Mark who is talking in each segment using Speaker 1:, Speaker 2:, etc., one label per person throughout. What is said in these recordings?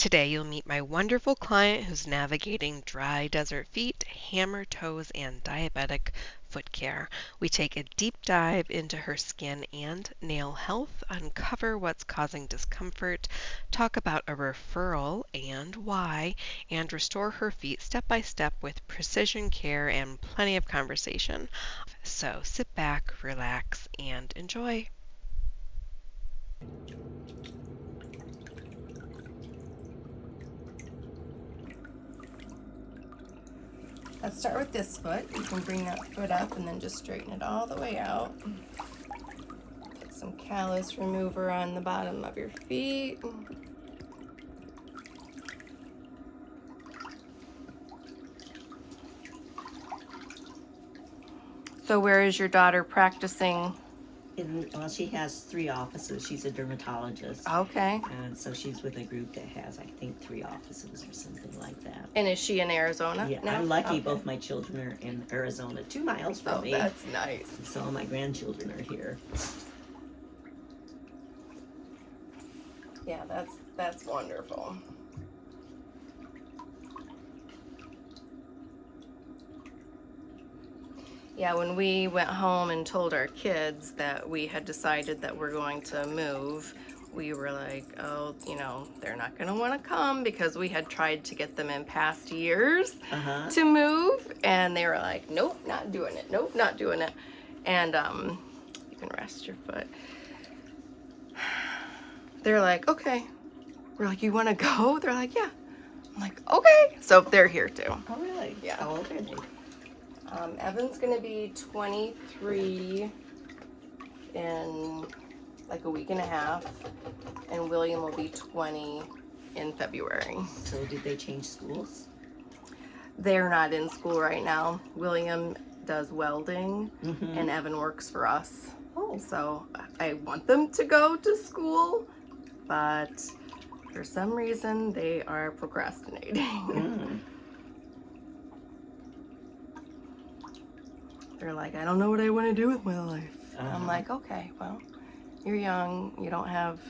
Speaker 1: Today you'll meet my wonderful client who's navigating dry desert feet, hammer toes, and diabetic foot care. We take a deep dive into her skin and nail health, uncover what's causing discomfort, talk about a referral and why, and restore her feet step by step with precision care and plenty of conversation. So sit back, relax, and enjoy.
Speaker 2: Let's start with this foot. You can bring that foot up and then just straighten it all the way out. Put some callus remover on the bottom of your feet. So where is your daughter practicing?
Speaker 3: Well, she has 3 offices. She's a dermatologist.
Speaker 2: Okay.
Speaker 3: And so she's with a group that has, I think, 3 offices or something like that.
Speaker 2: And is she in Arizona?
Speaker 3: Yeah,
Speaker 2: now?
Speaker 3: I'm lucky.
Speaker 2: Okay.
Speaker 3: Both my children are in Arizona, 2 miles from me.
Speaker 2: Oh, that's nice.
Speaker 3: So all my grandchildren are here.
Speaker 2: Yeah, that's wonderful. Yeah, when we went home and told our kids that we had decided that we're going to move, we were like, oh, they're not going to want to come, because we had tried to get them in past years to move, and they were like, nope, not doing it. Nope, not doing it. And you can rest your foot. They're like, okay. We're like, you want to go? They're like, yeah. I'm like, okay. So they're here too.
Speaker 3: Oh, really?
Speaker 2: Yeah.
Speaker 3: How old are they?
Speaker 2: Evan's gonna be 23 in like a week and a half, and William will be 20 in February.
Speaker 3: So did they change schools?
Speaker 2: They're not in school right now. William does welding, and Evan works for us.
Speaker 3: Oh.
Speaker 2: So I want them to go to school, but for some reason they are procrastinating. They're like, I don't know what I want to do with my life. I'm like, okay, well, you're young. You don't have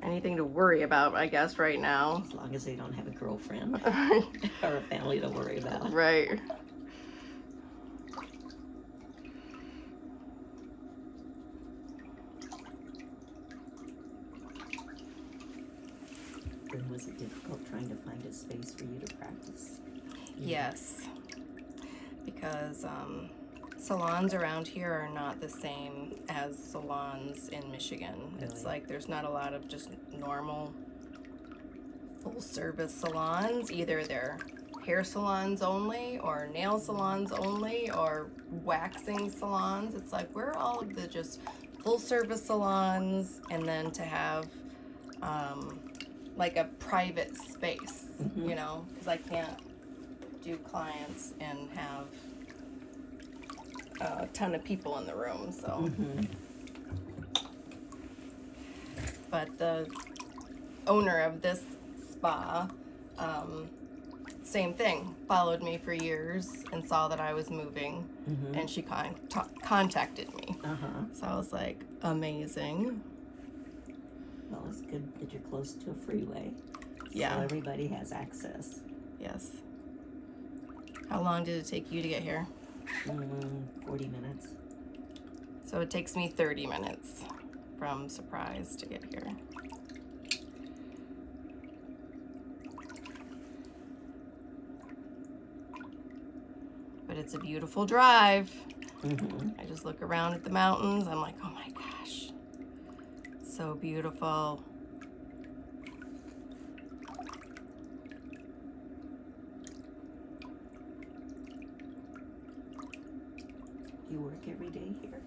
Speaker 2: anything to worry about, I guess, right now.
Speaker 3: As long as they don't have a girlfriend or a family to worry about.
Speaker 2: Right.
Speaker 3: And was it difficult trying to find a space for you to practice?
Speaker 2: Yes. Because salons around here are not the same as salons in Michigan.
Speaker 3: Really?
Speaker 2: It's like there's not a lot of just normal full-service salons. Either they're hair salons only, or nail salons only, or waxing salons. It's like, where are all of the just full-service salons, and then to have like a private space, because I can't do clients and have a ton of people in the room, so. But the owner of this spa, same thing, followed me for years and saw that I was moving, and she contacted me. So I was like, amazing.
Speaker 3: Well, it's good that you're close to a freeway.
Speaker 2: Yeah.
Speaker 3: So everybody has access.
Speaker 2: Yes. How long did it take you to get here?
Speaker 3: 40 minutes.
Speaker 2: So it takes me 30 minutes from Surprise to get here. But it's a beautiful drive. I just look around at the mountains. I'm like, oh my gosh, so beautiful.
Speaker 3: You work every day here?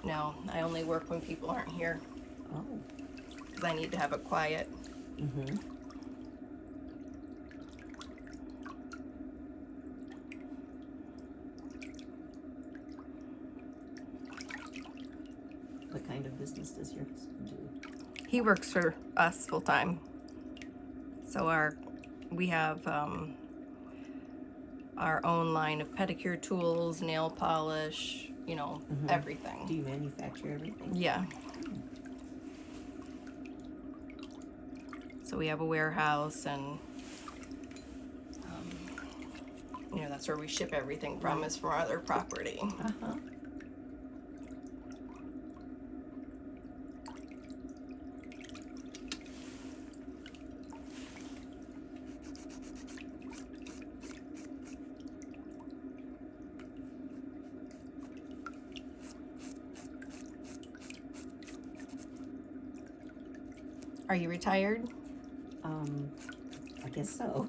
Speaker 2: No, I only work when people aren't here.
Speaker 3: Oh.
Speaker 2: Because I need to have it quiet.
Speaker 3: What kind of business does your husband do?
Speaker 2: He works for us full time. So we have our own line of pedicure tools, nail polish, everything.
Speaker 3: Do you manufacture everything?
Speaker 2: Yeah. So we have a warehouse, and you know, that's where we ship everything from, is from our other property.
Speaker 3: Uh-huh.
Speaker 2: Are you retired?
Speaker 3: I guess so.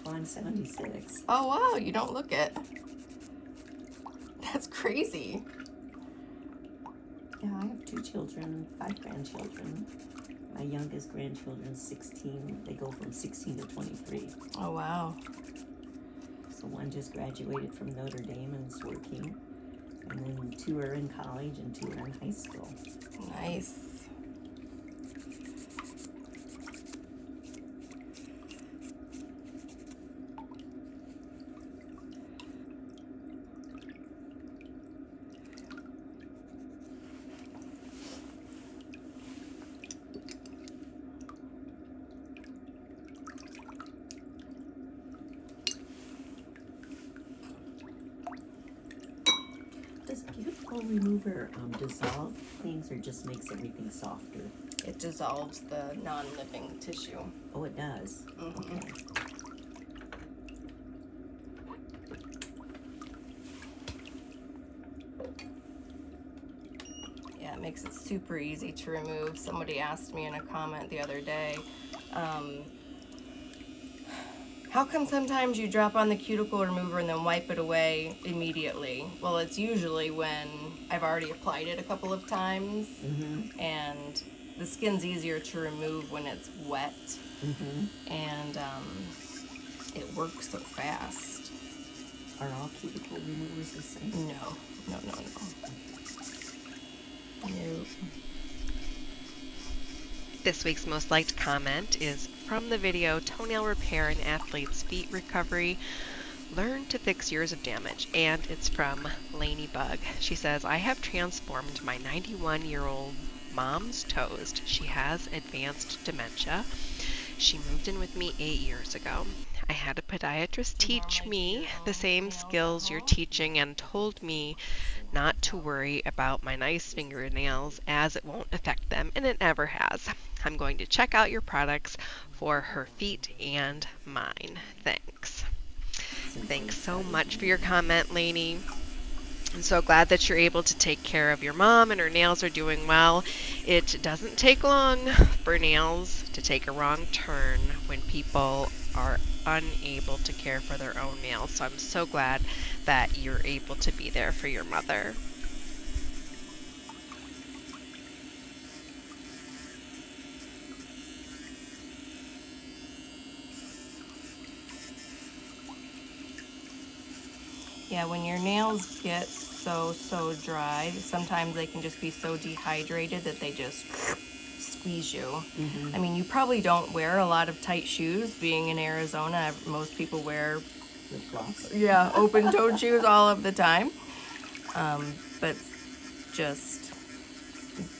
Speaker 3: Well, I'm 76.
Speaker 2: Oh wow, you don't look it. That's crazy.
Speaker 3: Yeah, I have 2 children, 5 grandchildren. My youngest grandchildren's 16. They go from 16 to 23.
Speaker 2: Oh wow.
Speaker 3: So one just graduated from Notre Dame and is working. And then 2 are in college and 2 are in high school.
Speaker 2: Nice.
Speaker 3: Does Cuticle Remover dissolve things or just makes everything softer?
Speaker 2: It dissolves the non-living tissue.
Speaker 3: Oh, it does?
Speaker 2: Mhm.
Speaker 3: Okay.
Speaker 2: Yeah, it makes it super easy to remove. Somebody asked me in a comment the other day, how come sometimes you drop on the cuticle remover and then wipe it away immediately? Well, it's usually when I've already applied it a couple of times,
Speaker 3: Mm-hmm.
Speaker 2: and the skin's easier to remove when it's wet,
Speaker 3: Mm-hmm.
Speaker 2: and it works so fast.
Speaker 3: Are all cuticle removers the same?
Speaker 2: No. No.
Speaker 1: This week's most liked comment is from the video Toenail Repair and Athlete's Feet Recovery. Learn to fix years of damage. And it's from Lainey Bug. She says, I have transformed my 91-year-old mom's toes. She has advanced dementia. She moved in with me 8 years ago. I had a podiatrist teach me the same skills you're teaching and told me not to worry about my nice fingernails as it won't affect them, and it never has. I'm going to check out your products for her feet and mine. Thanks. Thanks so much for your comment, Lainey. I'm so glad that you're able to take care of your mom and her nails are doing well. It doesn't take long for nails to take a wrong turn when people are unable to care for their own nails. So I'm so glad that you're able to be there for your mother.
Speaker 2: Yeah, when your nails get so dry, sometimes they can just be so dehydrated that they just squeeze you.
Speaker 3: Mm-hmm.
Speaker 2: I mean, you probably don't wear a lot of tight shoes. Being in Arizona, most people wear
Speaker 3: Flip-flops?
Speaker 2: open-toed shoes all of the time. But just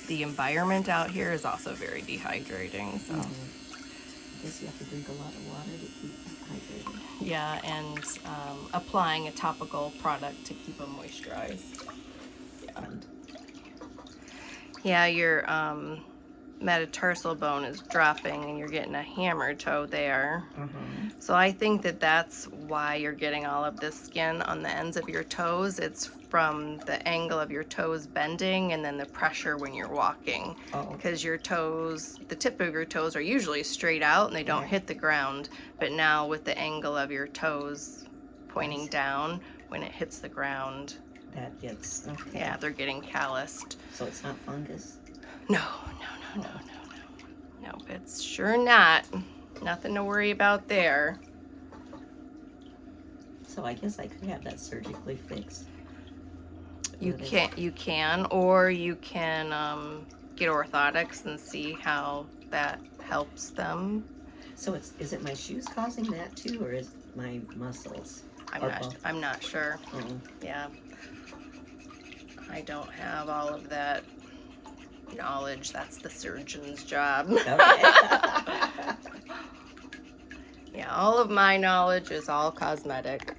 Speaker 2: the environment out here is also very dehydrating. So
Speaker 3: I guess you have to drink a lot of water to keep hydrated.
Speaker 2: yeah, and applying a topical product to keep them moisturized.
Speaker 3: And
Speaker 2: Yeah, your metatarsal bone is dropping and you're getting a hammer toe there. So I think that that's why you're getting all of this skin on the ends of your toes. It's from the angle of your toes bending and then the pressure when you're walking.
Speaker 3: Oh.
Speaker 2: Because your toes, the tip of your toes are usually straight out and they don't hit the ground. But now with the angle of your toes pointing down, when it hits the ground,
Speaker 3: that gets, okay.
Speaker 2: yeah, they're getting calloused.
Speaker 3: So it's not fungus?
Speaker 2: No, it's sure not. Nothing to worry about there.
Speaker 3: So I guess I could have that surgically fixed.
Speaker 2: You can, or you can get orthotics and see how that helps them.
Speaker 3: So is it my shoes causing that too, or is it my muscles?
Speaker 2: I'm not sure.
Speaker 3: Oh.
Speaker 2: Yeah, I don't have all of that knowledge. That's the surgeon's job.
Speaker 3: Okay.
Speaker 2: Yeah, all of my knowledge is all cosmetic.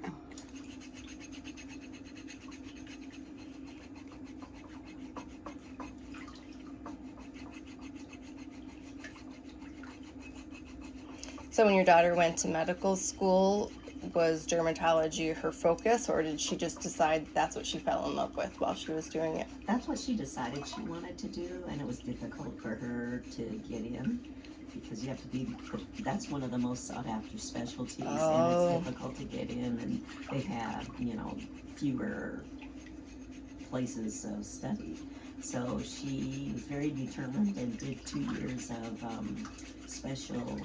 Speaker 2: So when your daughter went to medical school, was dermatology her focus, or did she just decide that's what she fell in love with while she was doing it?
Speaker 3: That's what she decided she wanted to do, and it was difficult for her to get in because you have to be, that's one of the most sought after specialties, and it's difficult to get in, and they have, fewer places of study. So she was very determined and did 2 years of special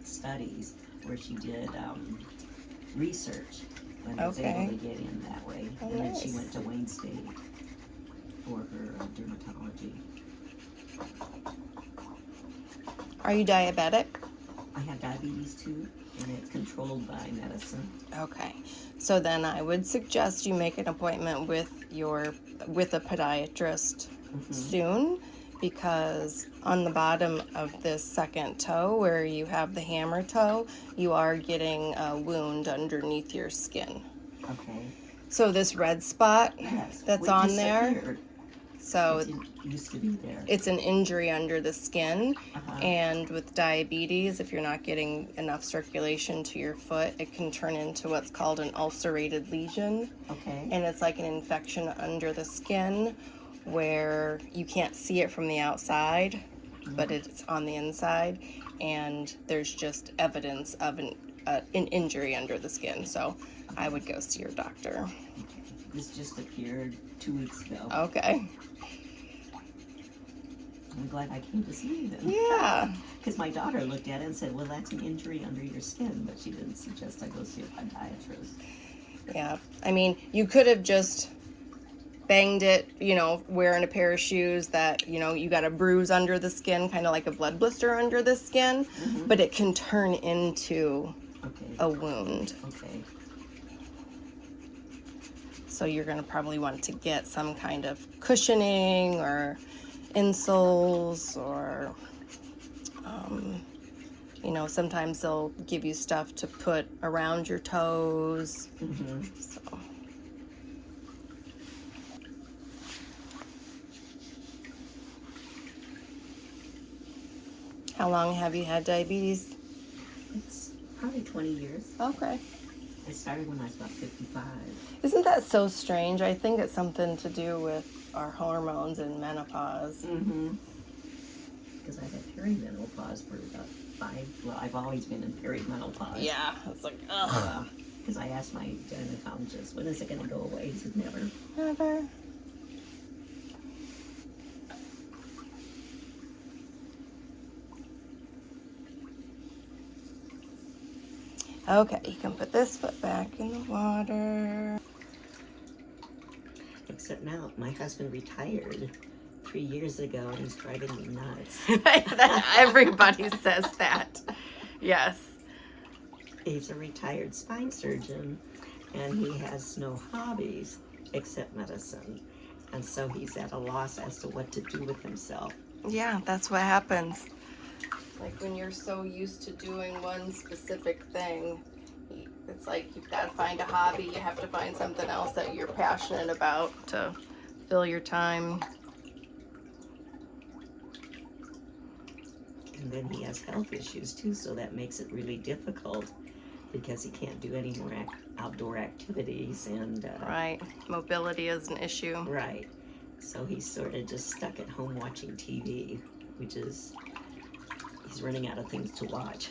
Speaker 3: studies where she did research and was able to get in that way.
Speaker 2: Oh,
Speaker 3: and then she
Speaker 2: nice.
Speaker 3: went to Wayne State for her dermatology.
Speaker 2: Are you diabetic?
Speaker 3: I have diabetes too, and it's controlled by medicine.
Speaker 2: Okay, so then I would suggest you make an appointment with a podiatrist soon, because on the bottom of this second toe where you have the hammer toe, you are getting a wound underneath your skin.
Speaker 3: Okay.
Speaker 2: So this red spot that's
Speaker 3: Which
Speaker 2: on there,
Speaker 3: disappeared.
Speaker 2: so
Speaker 3: It used to be there.
Speaker 2: it's an injury under the skin. And with diabetes, if you're not getting enough circulation to your foot, it can turn into what's called an ulcerated lesion.
Speaker 3: Okay.
Speaker 2: And it's like an infection under the skin where you can't see it from the outside, but it's on the inside, and there's just evidence of an injury under the skin. So I would go see your doctor.
Speaker 3: This just appeared 2 weeks ago.
Speaker 2: Okay.
Speaker 3: I'm glad I came to see you then.
Speaker 2: Yeah.
Speaker 3: Because my daughter looked at it and said, well, that's an injury under your skin, but she didn't suggest I go see a podiatrist.
Speaker 2: Yeah. I mean, you could have just banged it, wearing a pair of shoes that, you got a bruise under the skin, kind of like a blood blister under the skin, but it can turn into a wound.
Speaker 3: Okay.
Speaker 2: So you're going to probably want to get some kind of cushioning or insoles, or sometimes they'll give you stuff to put around your toes. So how long have you had diabetes?
Speaker 3: It's probably 20 years.
Speaker 2: Okay.
Speaker 3: It started when I was about 55.
Speaker 2: Isn't that so strange? I think it's something to do with our hormones and menopause.
Speaker 3: Because I've had perimenopause for about 5, well, I've always been in perimenopause.
Speaker 2: Yeah, it's like, ugh.
Speaker 3: Because I asked my gynecologist, when is it going to go away? He said, never.
Speaker 2: Never. Okay, you can put this foot back in the water.
Speaker 3: Except now, my husband retired 3 years ago, and he's driving me nuts.
Speaker 2: Everybody says that. Yes.
Speaker 3: He's a retired spine surgeon, and he has no hobbies except medicine. And so he's at a loss as to what to do with himself.
Speaker 2: Yeah, that's what happens. Like when you're so used to doing one specific thing, it's like you've got to find a hobby. You have to find something else that you're passionate about to fill your time.
Speaker 3: And then he has health issues too, so that makes it really difficult because he can't do any more outdoor activities. And
Speaker 2: Right. Mobility is an issue.
Speaker 3: Right. So he's sort of just stuck at home watching TV, which is, he's running out of things to watch.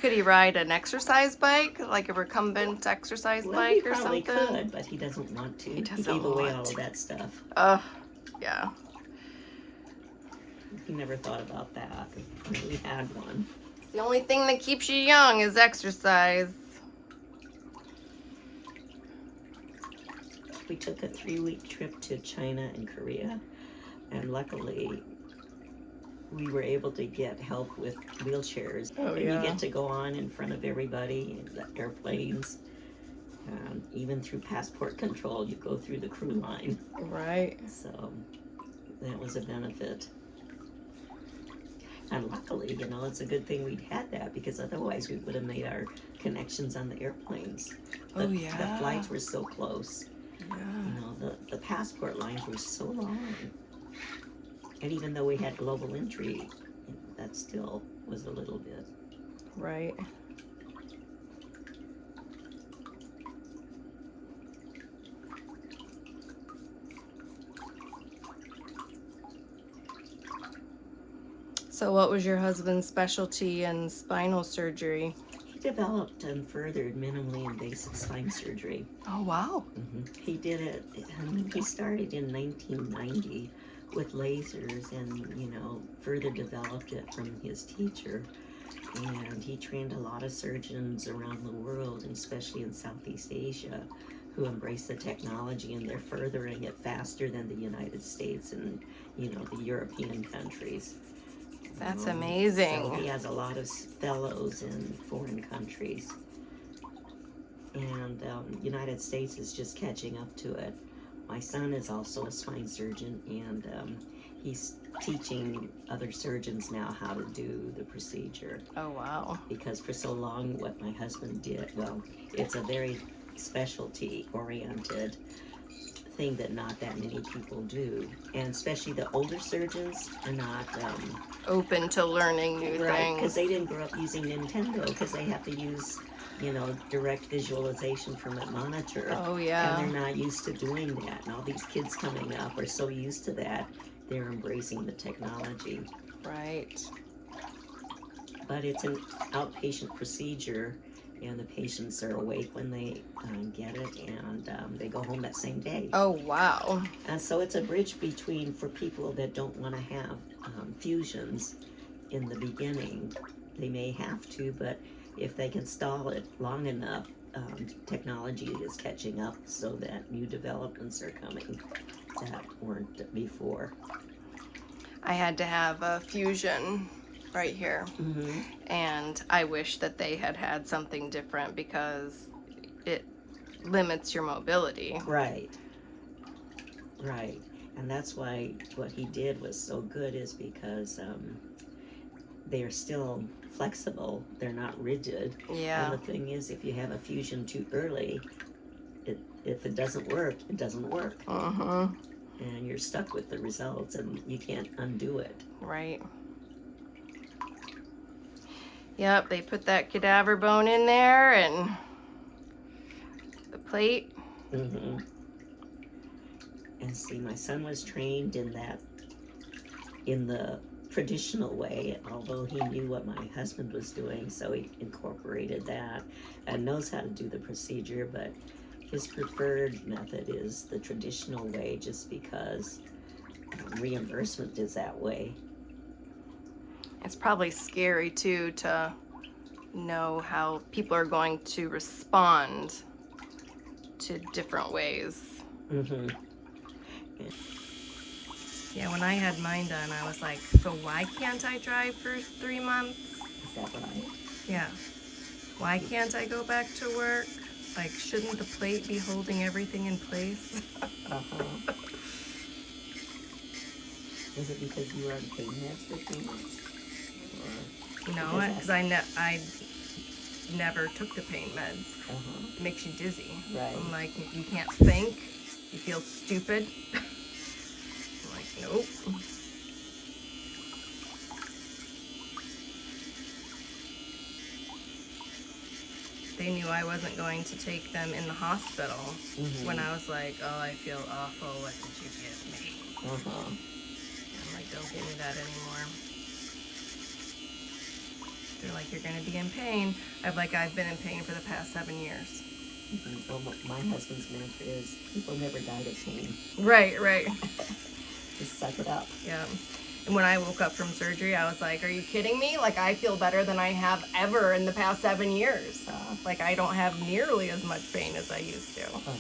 Speaker 2: Could he ride an exercise bike, like a recumbent exercise bike or something?
Speaker 3: He probably could, but he doesn't want to.
Speaker 2: He doesn't
Speaker 3: gave away
Speaker 2: want
Speaker 3: all
Speaker 2: to.
Speaker 3: of that stuff.
Speaker 2: Yeah.
Speaker 3: He never thought about that. We had one.
Speaker 2: The only thing that keeps you young is exercise.
Speaker 3: We took a 3-week trip to China and Korea, and luckily we were able to get help with wheelchairs.
Speaker 2: Oh,
Speaker 3: and
Speaker 2: yeah.
Speaker 3: you get to go on in front of everybody in the airplanes. Even through passport control, you go through the crew line.
Speaker 2: Right.
Speaker 3: So that was a benefit. And luckily, you know, it's a good thing we'd had that, because otherwise we would have made our connections on the airplanes.
Speaker 2: Oh, yeah.
Speaker 3: The flights were so close.
Speaker 2: Yeah.
Speaker 3: You know, the passport lines were so long. And even though we had global entry, you know, that still was a little bit.
Speaker 2: Right. So what was your husband's specialty in spinal surgery?
Speaker 3: He developed and furthered minimally invasive spine surgery.
Speaker 2: Oh, wow.
Speaker 3: He did it, he started in 1990 with lasers, and, you know, further developed it from his teacher. And he trained a lot of surgeons around the world, and especially in Southeast Asia, who embrace the technology, and they're furthering it faster than the United States and, you know, the European countries.
Speaker 2: That's amazing.
Speaker 3: So he has a lot of fellows in foreign countries. And United States is just catching up to it. My son is also a spine surgeon, and he's teaching other surgeons now how to do the procedure.
Speaker 2: Oh, wow.
Speaker 3: Because for so long, what my husband did, well, it's a very specialty-oriented thing that not that many people do. And especially the older surgeons are not...
Speaker 2: Open to learning new
Speaker 3: right,
Speaker 2: things.
Speaker 3: because they didn't grow up using Nintendo, because they have to use, you know, direct visualization from a monitor.
Speaker 2: Oh, yeah.
Speaker 3: And they're not used to doing that. And all these kids coming up are so used to that, they're embracing the technology.
Speaker 2: Right.
Speaker 3: But it's an outpatient procedure, and the patients are awake when they get it, and they go home that same day.
Speaker 2: Oh, wow.
Speaker 3: And so it's a bridge between, for people that don't want to have fusions in the beginning. They may have to, but if they can stall it long enough, technology is catching up so that new developments are coming that weren't before.
Speaker 2: I had to have a fusion right here.
Speaker 3: Mm-hmm.
Speaker 2: And I wish that they had had something different, because it limits your mobility.
Speaker 3: Right. Right. And that's why what he did was so good, is because they're still flexible. They're not rigid.
Speaker 2: Yeah.
Speaker 3: And the thing is, if you have a fusion too early, if it doesn't work, it doesn't work.
Speaker 2: Mm-hmm.
Speaker 3: And you're stuck with the results, and you can't undo it.
Speaker 2: Right. Yep, they put that cadaver bone in there and the plate.
Speaker 3: Mm-hmm. And see, my son was trained in the traditional way, although he knew what my husband was doing, so he incorporated that and knows how to do the procedure, but his preferred method is the traditional way, just because reimbursement is that way.
Speaker 2: It's probably scary too to know how people are going to respond to different ways.
Speaker 3: Mm-hmm.
Speaker 2: Yeah, when I had mine done, I was like, so why can't I drive for 3 months?
Speaker 3: Is that right?
Speaker 2: Yeah. Why can't I go back to work? Like, shouldn't the plate be holding everything in place?
Speaker 3: Uh-huh. Was it because you were on pain meds for 3 months?
Speaker 2: No, because I never took the pain meds.
Speaker 3: Uh-huh.
Speaker 2: It makes you dizzy.
Speaker 3: Right.
Speaker 2: I'm like, you can't think. You feel stupid. I'm like, nope. They knew I wasn't going to take them in the hospital.
Speaker 3: Mm-hmm.
Speaker 2: When I was like, oh, I feel awful. What did you give me?
Speaker 3: Uh-huh.
Speaker 2: I'm like, don't give me that anymore. They're like, you're going to be in pain. I've been in pain for the past 7 years.
Speaker 3: Mm-hmm. Well, my husband's mantra is, people never died of pain.
Speaker 2: Right.
Speaker 3: Just suck it up.
Speaker 2: Yeah. And when I woke up from surgery, I was like, are you kidding me? Like, I feel better than I have ever in the past 7 years. Like, I don't have nearly as much pain as I used to.
Speaker 3: Uh-huh.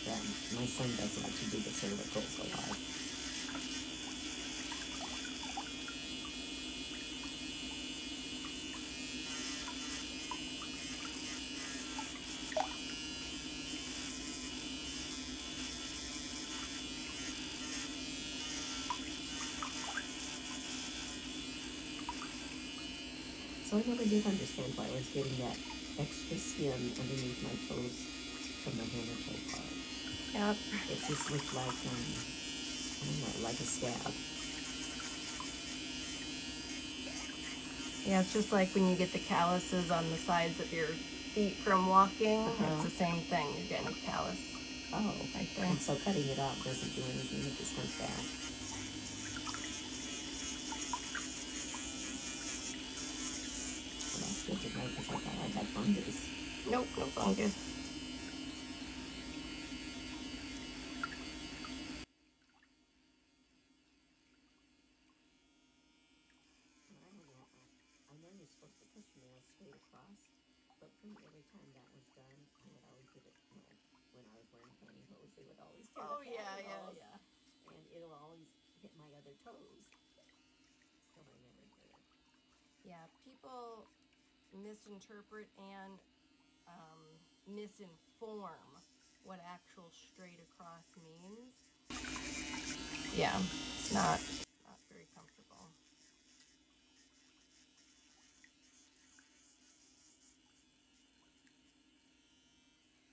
Speaker 3: Yeah, my son does like to do the cervicals a lot. So I never did understand why I was getting that extra skin underneath my toes from the hammer toe part.
Speaker 2: Yep.
Speaker 3: It just looked like, I don't know, like a scab.
Speaker 2: Yeah, it's just like when you get the calluses on the sides of your feet from walking. It's the same thing. You're getting a callus.
Speaker 3: Oh,
Speaker 2: right there.
Speaker 3: And so cutting it off doesn't do anything, it just comes back. Well, that's good to know because I thought I had fungus.
Speaker 2: Nope, no fungus.
Speaker 3: I know you're supposed to push your nails straight across, but for me, every time that was done, I would always get it, when I was wearing pantyhose, they would always tear the pantyhose. And it'll always hit my other toes. So I never did it.
Speaker 2: Yeah, people misinterpret and misinform what actual straight across means. Yeah, it's not very comfortable.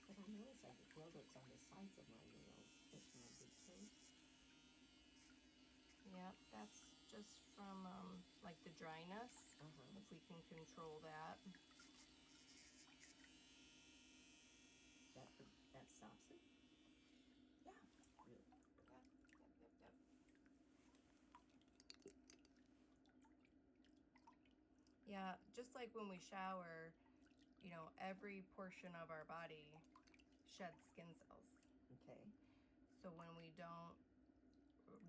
Speaker 3: But I notice I get buildups on the sides of my nails, especially my big toes.
Speaker 2: Yep, that's just from like the dryness. If we can control that.
Speaker 3: That stops it?
Speaker 2: Yeah.
Speaker 3: Really?
Speaker 2: Yep. Yeah, just like when we shower, you know, every portion of our body sheds skin cells.
Speaker 3: Okay.
Speaker 2: So when we don't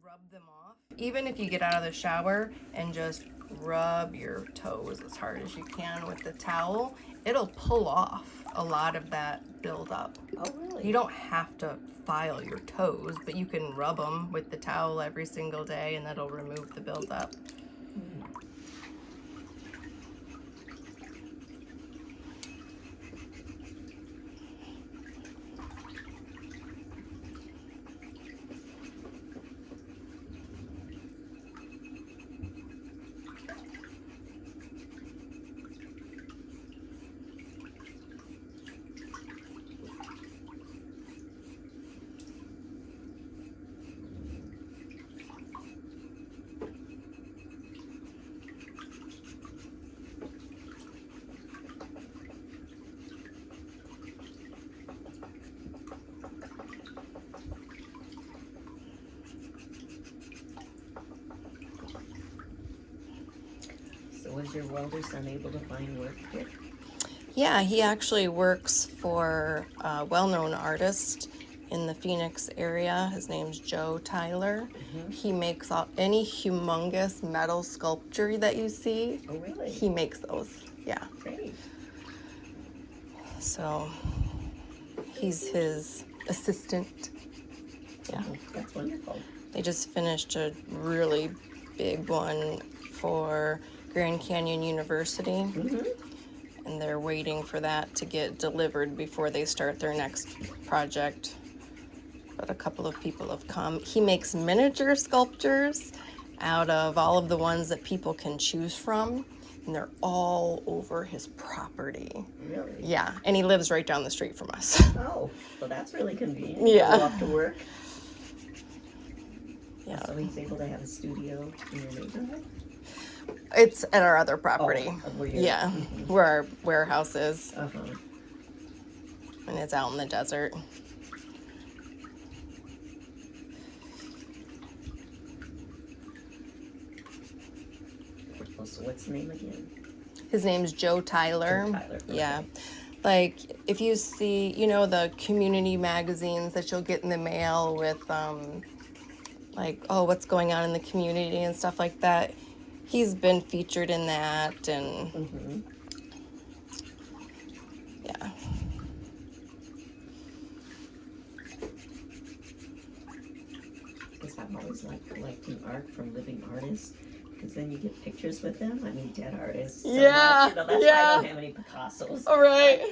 Speaker 2: rub them off, even if you get out of the shower and just rub your toes as hard as you can with the towel, it'll pull off a lot of that buildup.
Speaker 3: Oh, really?
Speaker 2: You don't have to file your toes, but you can rub them with the towel every single day and that'll remove the buildup.
Speaker 3: So was your welder son able to find work here?
Speaker 2: Yeah, he actually works for a well-known artist in the Phoenix area. His name's Joe Tyler. He makes any humongous metal sculpture that you see.
Speaker 3: Oh, really?
Speaker 2: He makes those, yeah.
Speaker 3: Great.
Speaker 2: So he's his assistant. Yeah.
Speaker 3: Oh, that's wonderful.
Speaker 2: They just finished a really big one for Grand Canyon University. And they're waiting for that to get delivered before they start their next project. But a couple of people have come. He makes miniature sculptures out of all of the ones that people can choose from, and they're all over his property.
Speaker 3: Really?
Speaker 2: Yeah, and he lives right down the street from us.
Speaker 3: Oh, well, that's really convenient.
Speaker 2: Yeah.
Speaker 3: You go off to work.
Speaker 2: Yeah.
Speaker 3: So he's able to have a studio in your neighborhood?
Speaker 2: It's at our other property.
Speaker 3: Oh, where
Speaker 2: Yeah, where our warehouse is.
Speaker 3: Uh-huh.
Speaker 2: And it's out in the desert.
Speaker 3: Oh, so what's the name again?
Speaker 2: His name's Joe Tyler.
Speaker 3: Joe Tyler, okay.
Speaker 2: Yeah. Like, if you see, you know, the community magazines that you'll get in the mail with, like, oh, what's going on in the community and stuff like that. He's been featured in that, and yeah.
Speaker 3: Because I've always liked collecting art from living artists, because then you get pictures with them. I mean, dead artists. So
Speaker 2: Yeah,
Speaker 3: much, you know, that's why I don't have any Picassos.
Speaker 2: All right.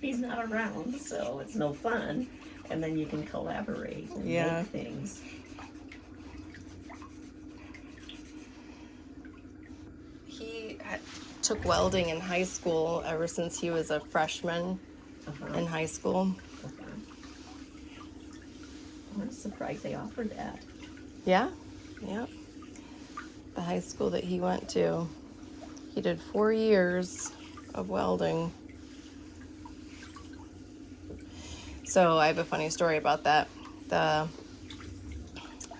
Speaker 3: He's not around, so it's no fun. And then you can collaborate and make things.
Speaker 2: took welding in high school ever since he was a freshman in high school.
Speaker 3: I'm surprised they offered that.
Speaker 2: Yeah, yeah. The high school that he went to, he did 4 years of welding. So I have a funny story about that. The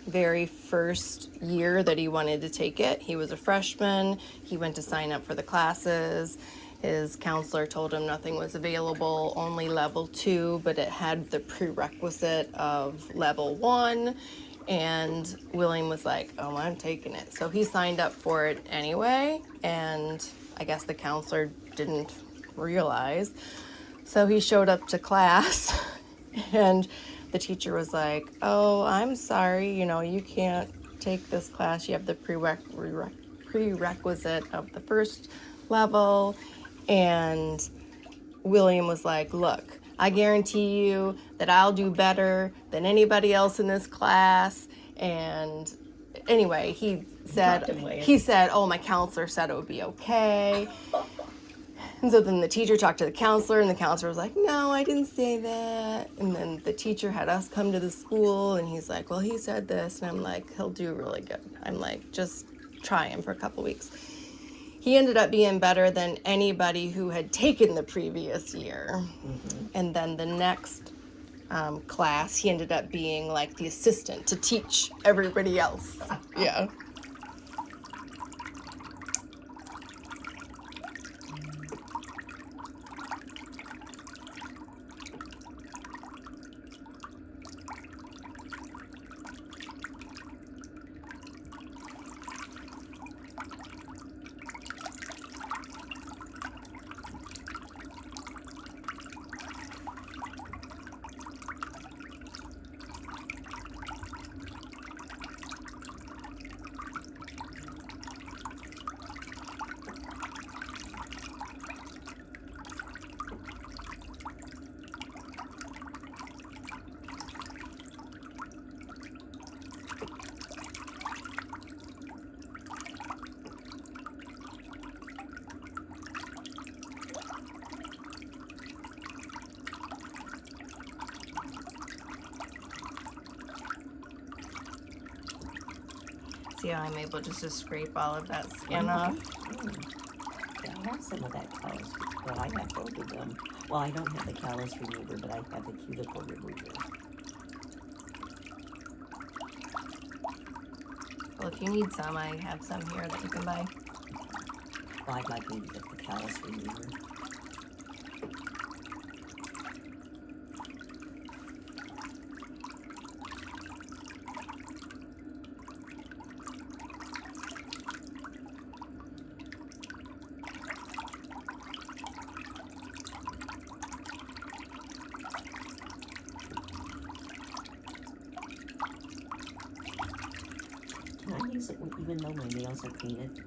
Speaker 2: very first year that he wanted to take it, he was a freshman. He went to sign up for the classes. His counselor told him nothing was available, only level 2, but it had the prerequisite of level 1. And William was like, oh, I'm taking it. So he signed up for it anyway, and I guess the counselor didn't realize. So he showed up to class, and the teacher was like, oh, I'm sorry, you can't take this class. You have the prerequisite of the first level. And William was like, look, I guarantee you that I'll do better than anybody else in this class. And anyway, he said, oh, my counselor said it would be okay. And so then the teacher talked to the counselor, and the counselor was like, no, I didn't say that. And then the teacher had us come to the school, and he's like, well, he said this. And I'm like, he'll do really good. I'm like, just try him for a couple weeks. He ended up being better than anybody who had taken the previous year. And then the next class, he ended up being like the assistant to teach everybody else. Yeah. See how I'm able just to scrape all of that skin off?
Speaker 3: Yeah, I have some of that callus, but I have both of them. Well, I don't have the callus remover, but I have the cuticle remover.
Speaker 2: Well, if you need some, I have some here that you can buy.
Speaker 3: Well, I'd like me to get the callus remover. Can I use it even though my nails are painted?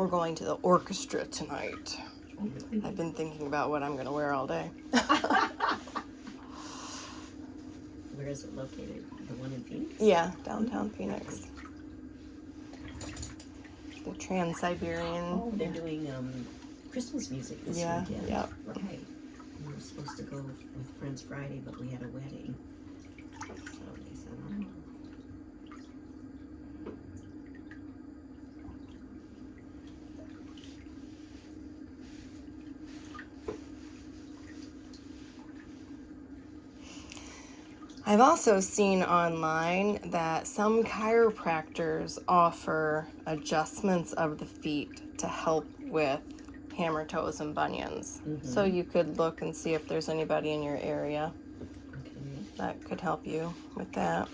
Speaker 2: We're going to the orchestra tonight. I've been thinking about what I'm going to wear all day.
Speaker 3: Where is it located? The one in Phoenix?
Speaker 2: Yeah, downtown Phoenix. The Trans-Siberian.
Speaker 3: Oh, they're doing Christmas music this weekend.
Speaker 2: Yeah.
Speaker 3: Right. We were supposed to go with friends Friday, but we had a wedding. So they said, oh.
Speaker 2: I've also seen online that some chiropractors offer adjustments of the feet to help with hammer toes and bunions. So you could look and see if there's anybody in your area that could help you with that.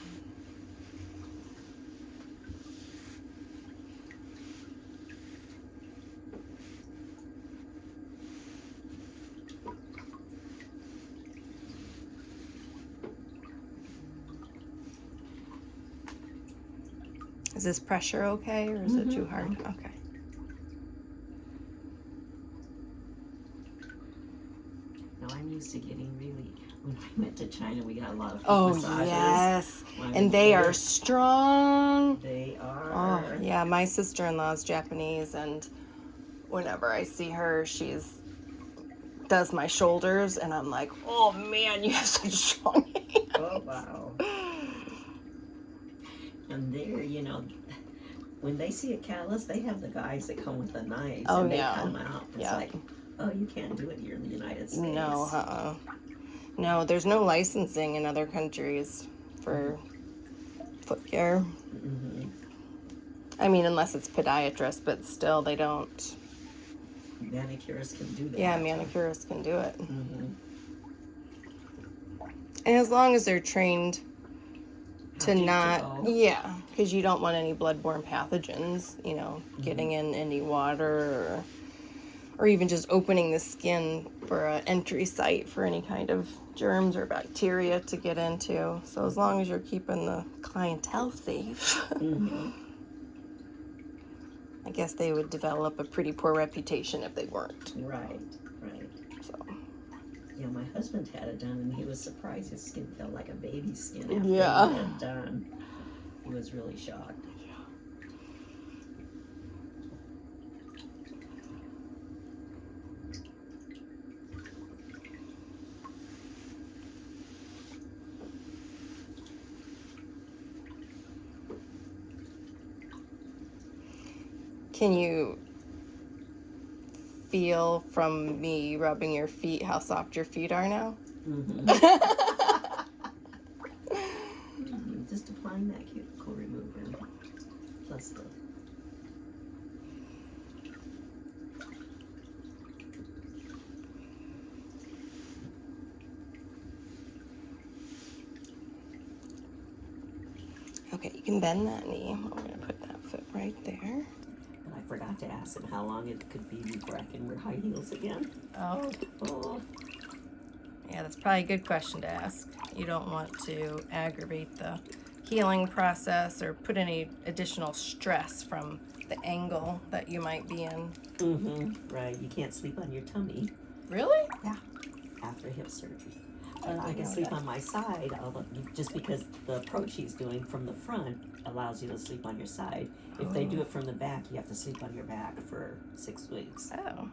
Speaker 2: Is this pressure okay, or is it too hard? Okay.
Speaker 3: Now I'm used to getting really, when we went to China, we got a lot of feet
Speaker 2: Oh,
Speaker 3: massages.
Speaker 2: yes. And they are strong.
Speaker 3: They are.
Speaker 2: Oh, yeah. My sister-in-law's Japanese, and whenever I see her, does my shoulders, and I'm like, oh, man, you have such strong hands.
Speaker 3: Oh, wow. And there, you know, when they see a callus, they have the guys that come with the knives and they cut them out. It's like, oh, you can't do it here in the United States.
Speaker 2: No, No, there's no licensing in other countries for foot care. I mean, unless it's podiatrist, but still, they don't.
Speaker 3: Manicurists can do that.
Speaker 2: Yeah, manicurists can do it. And as long as they're trained to not, because you don't want any bloodborne pathogens, you know, getting in any water or even just opening the skin for an entry site for any kind of germs or bacteria to get into. So as long as you're keeping the clientele safe, I guess they would develop a pretty poor reputation if they weren't.
Speaker 3: Right.
Speaker 2: So.
Speaker 3: Yeah, my husband had it done, and he was surprised. His skin felt like a baby's skin after he had it done. He was really shocked.
Speaker 2: Can you feel from me rubbing your feet how soft your feet are now?
Speaker 3: Just applying that cuticle remover plus the
Speaker 2: Okay, you can bend that knee. I'm going to put that foot right there.
Speaker 3: And I forgot to ask him how long it could be before I can wear high heels again.
Speaker 2: Oh. Yeah, that's probably a good question to ask. You don't want to aggravate the healing process or put any additional stress from the angle that you might be in.
Speaker 3: Right, you can't sleep on your tummy.
Speaker 2: Really?
Speaker 3: Yeah. After hip surgery. I can sleep on my side, just because the approach he's doing from the front allows you to sleep on your side. If they do it from the back, you have to sleep on your back for 6 weeks.
Speaker 2: Oh.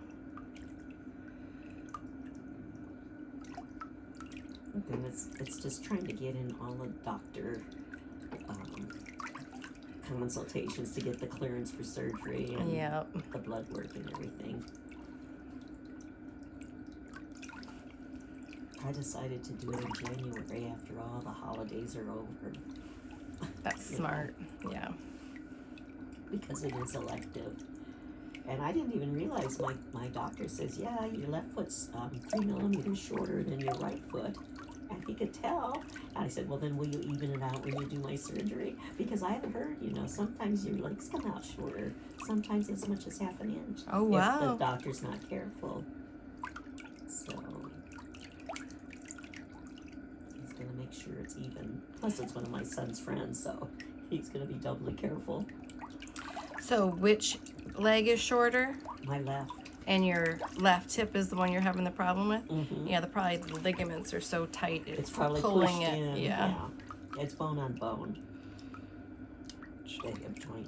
Speaker 3: And it's just trying to get in all the doctor consultations to get the clearance for surgery and the blood work and everything. I decided to do it in January after all the holidays are over.
Speaker 2: That's smart. Yeah.
Speaker 3: Because it is elective. And I didn't even realize my doctor says, yeah, your left foot's 3 millimeters shorter than your right foot. And he could tell. And I said, well, then will you even it out when you do my surgery? Because I have heard, sometimes your legs come out shorter. Sometimes as much as half an inch.
Speaker 2: Oh, wow.
Speaker 3: If the doctor's not careful. So he's going to make sure it's even. Plus, it's one of my son's friends, so he's going to be doubly careful.
Speaker 2: So which leg is shorter?
Speaker 3: My left.
Speaker 2: And your left hip is the one you're having the problem with?
Speaker 3: Mm-hmm.
Speaker 2: Yeah, probably the ligaments are so tight
Speaker 3: It's probably
Speaker 2: pulling
Speaker 3: pushed
Speaker 2: it.
Speaker 3: in.
Speaker 2: Yeah.
Speaker 3: It's bone on bone. The hip joint.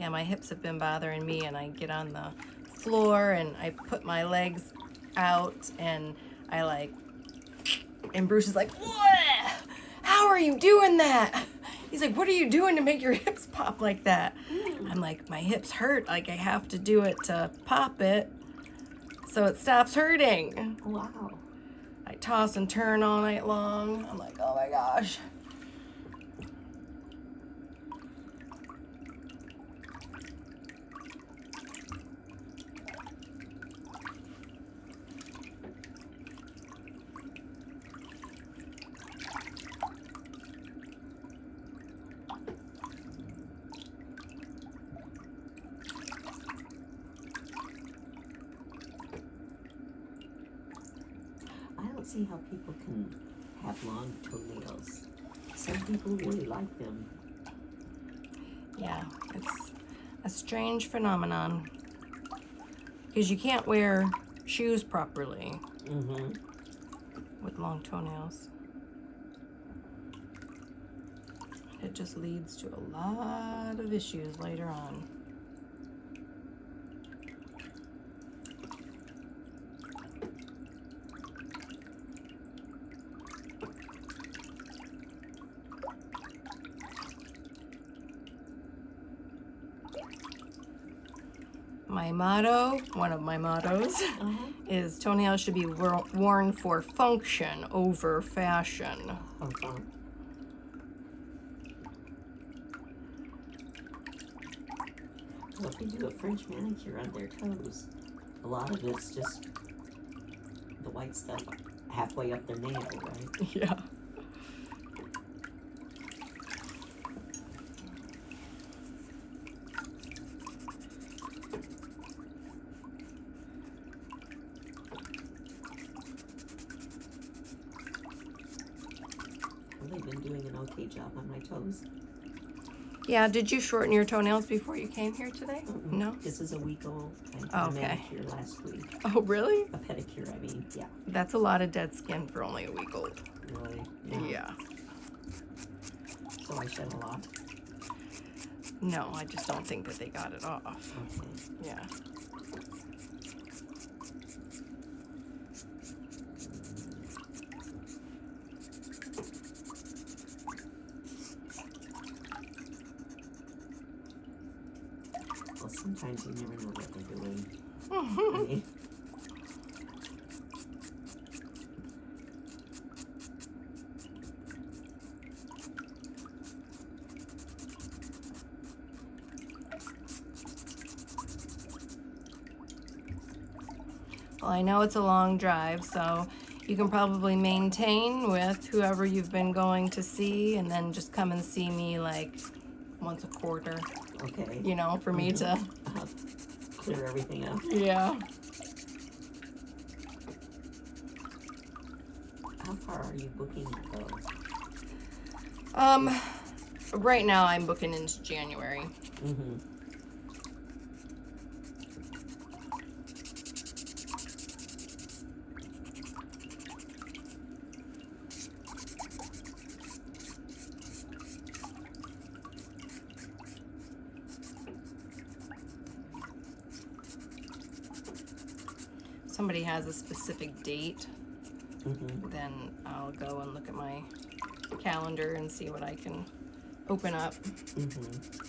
Speaker 2: Yeah, my hips have been bothering me, and I get on the floor and I put my legs out and I like, and Bruce is like, "What? How are you doing that?" He's like, "What are you doing to make your hips pop like that?" I'm like, "My hips hurt. Like, I have to do it to pop it so it stops hurting."
Speaker 3: Wow.
Speaker 2: I toss and turn all night long. I'm like, "Oh my gosh."
Speaker 3: I don't see how people can have long toenails. Some people really like them.
Speaker 2: Yeah, it's a strange phenomenon because you can't wear shoes properly
Speaker 3: Mm-hmm.
Speaker 2: with long toenails. It just leads to a lot of issues later on. My motto, one of my mottos, is toenails should be worn for function over fashion.
Speaker 3: Uh-huh. Well, if you do a French manicure on their toes, a lot of it's just the white stuff halfway up their nail, right?
Speaker 2: Yeah.
Speaker 3: Well, they've been doing an okay job on my toes.
Speaker 2: Yeah, did you shorten your toenails before you came here today?
Speaker 3: Mm-mm.
Speaker 2: No?
Speaker 3: This is a week old. I did
Speaker 2: Oh,
Speaker 3: a
Speaker 2: okay.
Speaker 3: manicure last week.
Speaker 2: Oh, really?
Speaker 3: A pedicure, I mean, yeah.
Speaker 2: That's a lot of dead skin for only a week old.
Speaker 3: Really?
Speaker 2: Yeah.
Speaker 3: So I shed a lot.
Speaker 2: No, I just don't think that they got it off.
Speaker 3: Okay.
Speaker 2: Yeah.
Speaker 3: Well, sometimes you never know what they're doing. I mean,
Speaker 2: Well, I know it's a long drive, so you can probably maintain with whoever you've been going to see, and then just come and see me like once a quarter,
Speaker 3: okay.
Speaker 2: you know, for me to.
Speaker 3: Clear everything up.
Speaker 2: Yeah.
Speaker 3: How far are you booking though?
Speaker 2: Right now I'm booking into January.
Speaker 3: Mm-hmm.
Speaker 2: Somebody has a specific date,
Speaker 3: Mm-hmm.
Speaker 2: then I'll go and look at my calendar and see what I can open up.
Speaker 3: Mm-hmm.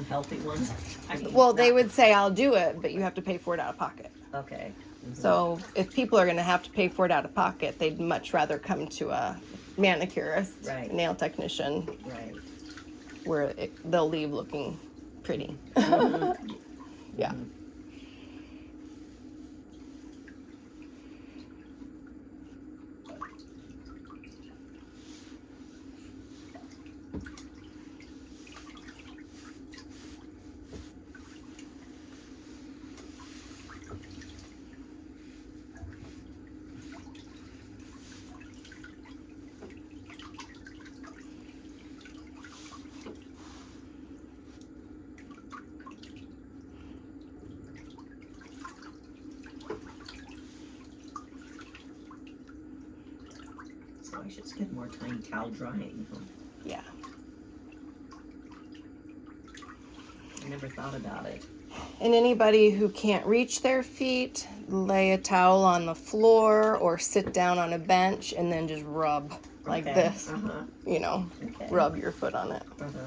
Speaker 3: healthy ones? I mean,
Speaker 2: Well, they
Speaker 3: not-
Speaker 2: would say, I'll do it, but you have to pay for it out of pocket.
Speaker 3: Okay.
Speaker 2: So if people are going to have to pay for it out of pocket, they'd much rather come to a manicurist,
Speaker 3: Right.
Speaker 2: nail technician,
Speaker 3: Right.
Speaker 2: where they'll leave looking pretty. Yeah.
Speaker 3: So I should spend more time towel drying. Huh?
Speaker 2: Yeah.
Speaker 3: I never thought about it.
Speaker 2: And anybody who can't reach their feet, lay a towel on the floor or sit down on a bench and then just rub like
Speaker 3: Okay.
Speaker 2: this.
Speaker 3: Uh-huh.
Speaker 2: You know,
Speaker 3: Okay.
Speaker 2: rub your foot on it.
Speaker 3: Uh-huh.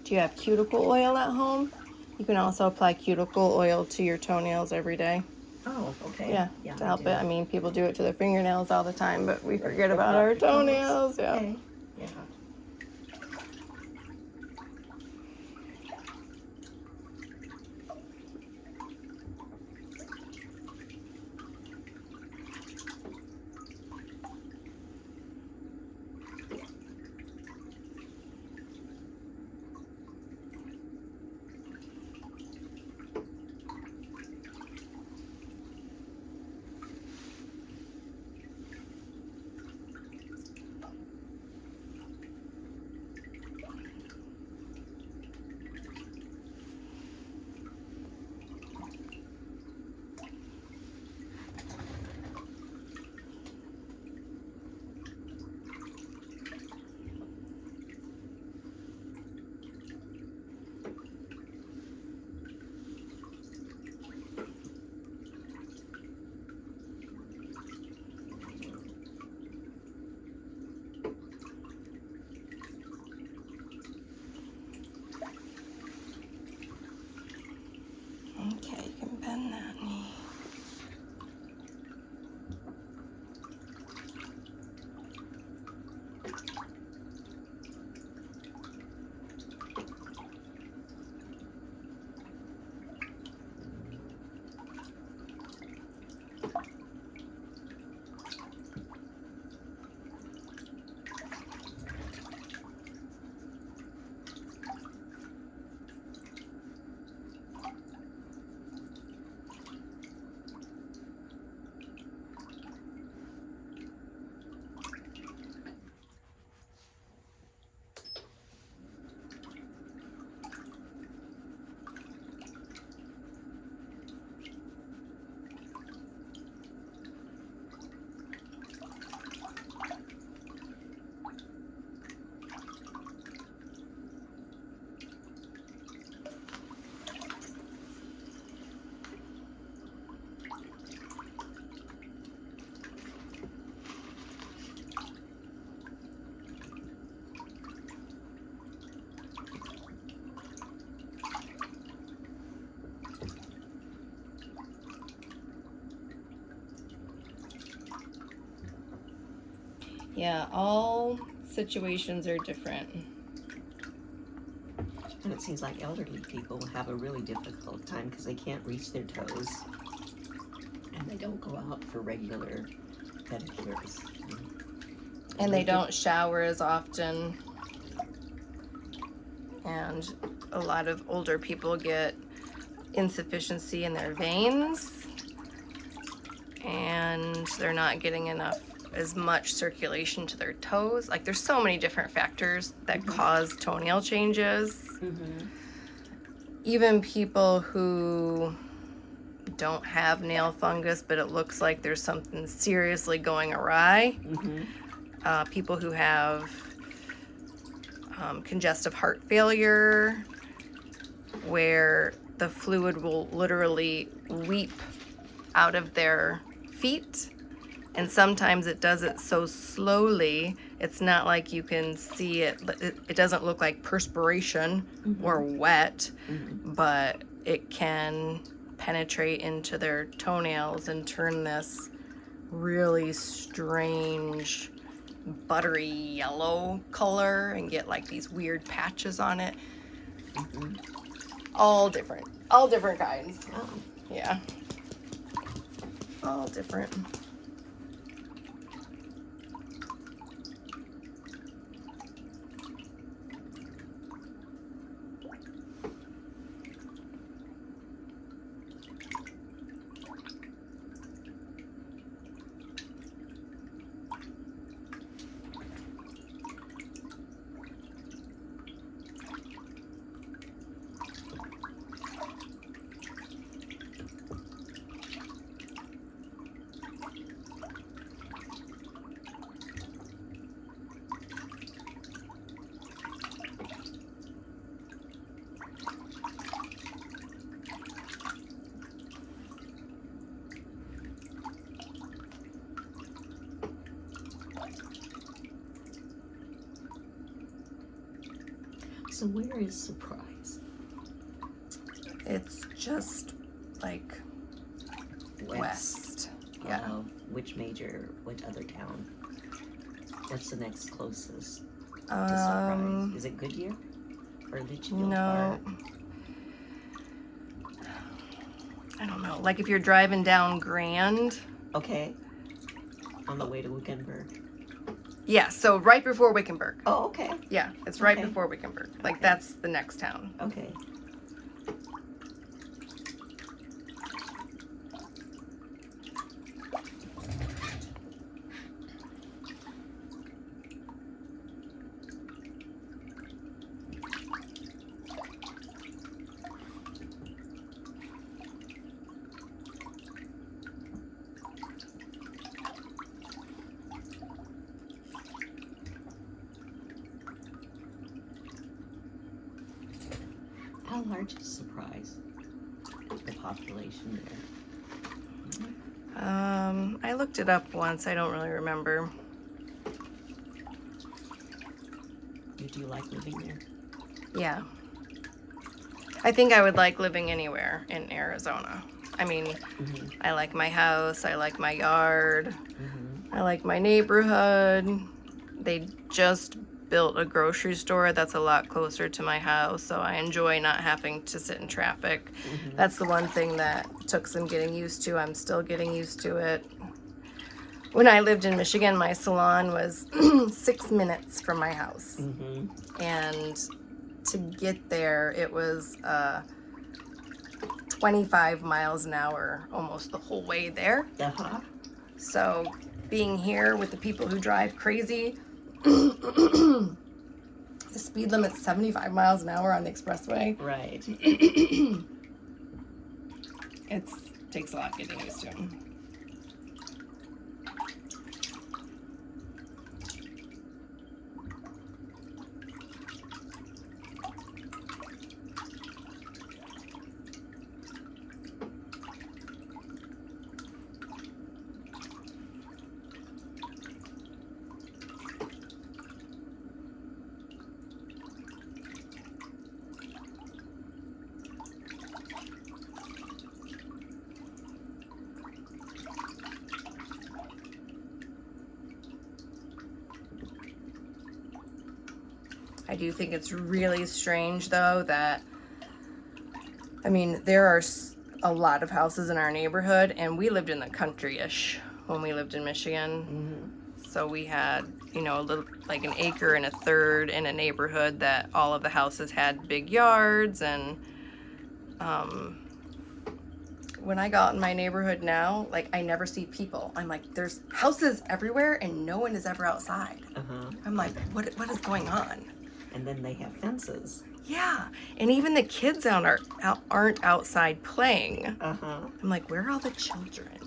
Speaker 2: Do you have cuticle oil at home? You can also apply cuticle oil to your toenails every day.
Speaker 3: Oh, okay.
Speaker 2: Yeah, to help
Speaker 3: do.
Speaker 2: it. I mean, people do it to their fingernails all the time, but we forget about our toenails. Yeah.
Speaker 3: Okay. Yeah.
Speaker 2: Okay, you can bend that knee. Yeah, all situations are different.
Speaker 3: And it seems like elderly people have a really difficult time because they can't reach their toes. And they don't go out for regular pedicures.
Speaker 2: And they don't shower as often. And a lot of older people get insufficiency in their veins. And they're not getting enough, as much circulation to their toes. Like, there's so many different factors that cause toenail changes. Even people who don't have nail fungus, but it looks like there's something seriously going awry. People who have congestive heart failure, where the fluid will literally weep out of their feet. And sometimes it does it so slowly, it's not like you can see it. It doesn't look like perspiration or wet, but it can penetrate into their toenails and turn this really strange buttery yellow color and get like these weird patches on it. All different kinds.
Speaker 3: Oh.
Speaker 2: Yeah, all different.
Speaker 3: So where is Surprise?
Speaker 2: It's just like west. Yeah.
Speaker 3: Which other town? What's the next closest to Surprise? Is it Goodyear? Or did you go
Speaker 2: No.
Speaker 3: far?
Speaker 2: I don't know. Like if you're driving down Grand.
Speaker 3: Okay. On the way to Wickenburg.
Speaker 2: Yeah, so right before Wickenburg.
Speaker 3: Oh, okay.
Speaker 2: Yeah, it's right
Speaker 3: Okay.
Speaker 2: before Wickenburg. Like
Speaker 3: Okay.
Speaker 2: that's the next town.
Speaker 3: Okay. How large is Surprise? The population there.
Speaker 2: I looked it up once. I don't really remember.
Speaker 3: Did you like living there?
Speaker 2: Yeah. I think I would like living anywhere in Arizona. I mean, I like my house. I like my yard. I like my neighborhood. They just built a grocery store that's a lot closer to my house, so I enjoy not having to sit in traffic. That's the one thing that took some getting used to. I'm still getting used to it. When I lived in Michigan, my salon was 6 minutes from my house. And to get there, it was 25 miles an hour almost the whole way there. So being here with the people who drive crazy, the speed limit's 75 miles an hour on the expressway.
Speaker 3: Right.
Speaker 2: It takes a lot getting used to. I do think it's really strange, though, that, I mean, there are a lot of houses in our neighborhood, and we lived in the country-ish when we lived in Michigan. So we had, you know, a little, like an acre and a third in a neighborhood that all of the houses had big yards. And when I go out in my neighborhood now, like, I never see people. I'm like, there's houses everywhere, and no one is ever outside. I'm like, what is going on?
Speaker 3: And then they have fences.
Speaker 2: Yeah, and even the kids aren't outside playing. I'm like, where are all the children?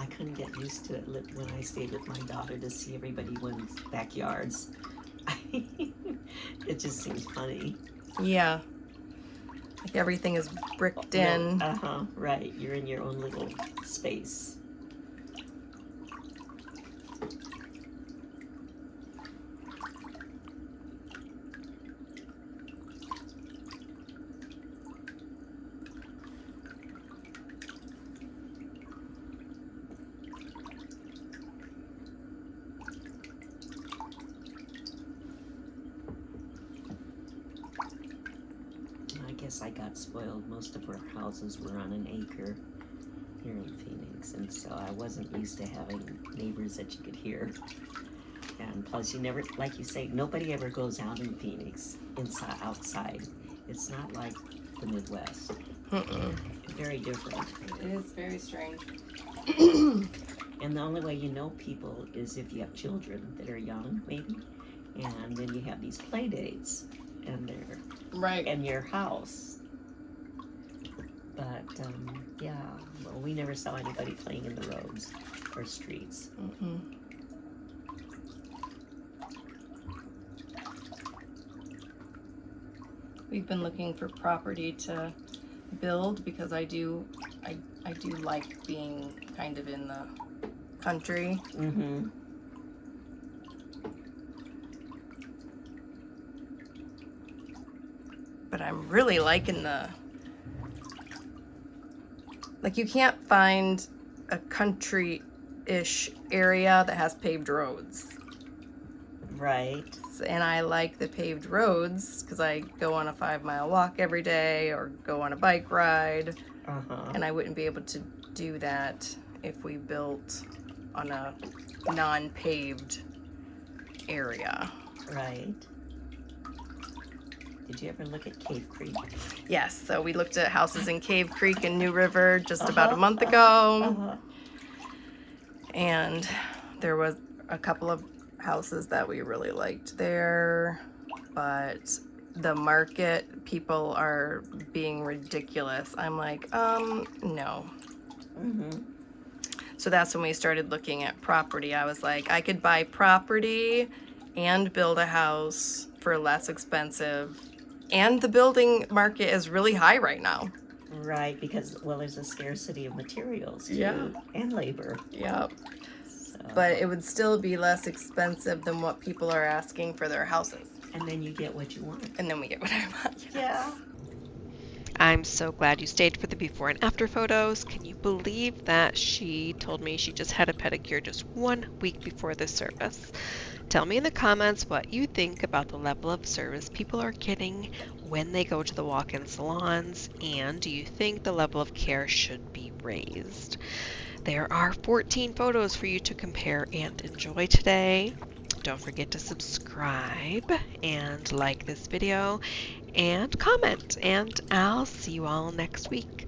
Speaker 3: I couldn't get used to it when I stayed with my daughter to see everybody one's backyards. It just seems funny.
Speaker 2: Yeah. Like everything is bricked in.
Speaker 3: Right. You're in your own little space. I got spoiled. Most of our houses were on an acre here in Phoenix, and so I wasn't used to having neighbors that you could hear. And plus, you never, like you say, nobody ever goes out in Phoenix outside. It's not like the Midwest. Very different.
Speaker 2: It is very strange.
Speaker 3: And the only way you know people is if you have children that are young, maybe, and then you have these play dates, and they're
Speaker 2: right
Speaker 3: in your house. But yeah, well, we never saw anybody playing in the roads or streets.
Speaker 2: We've been looking for property to build because I do like being kind of in the country. But I'm really liking like you can't find a country-ish area that has paved roads.
Speaker 3: Right.
Speaker 2: And I like the paved roads because I go on a 5-mile walk every day or go on a bike ride. And I wouldn't be able to do that if we built on a non-paved area.
Speaker 3: Right. Did you ever look at Cave Creek?
Speaker 2: Yes, so we looked at houses in Cave Creek and New River just about a month ago. And there was a couple of houses that we really liked there, but the market, people are being ridiculous. I'm like, no. So that's when we started looking at property. I was like, I could buy property and build a house for less expensive. And the building market is really high right now.
Speaker 3: Right, because, well, there's a scarcity of materials, too,
Speaker 2: Yeah.
Speaker 3: and labor.
Speaker 2: Yep.
Speaker 3: So.
Speaker 2: But it would still be less expensive than what people are asking for their houses.
Speaker 3: And then you get what you want.
Speaker 2: And then we get what I want. Yes.
Speaker 3: Yeah.
Speaker 1: I'm so glad you stayed for the before and after photos. Can you believe that she told me she just had a pedicure just 1 week before this service? Tell me in the comments what you think about the level of service people are getting when they go to the walk-in salons, and do you think the level of care should be raised? There are 14 photos for you to compare and enjoy today. Don't forget to subscribe and like this video and comment, and I'll see you all next week.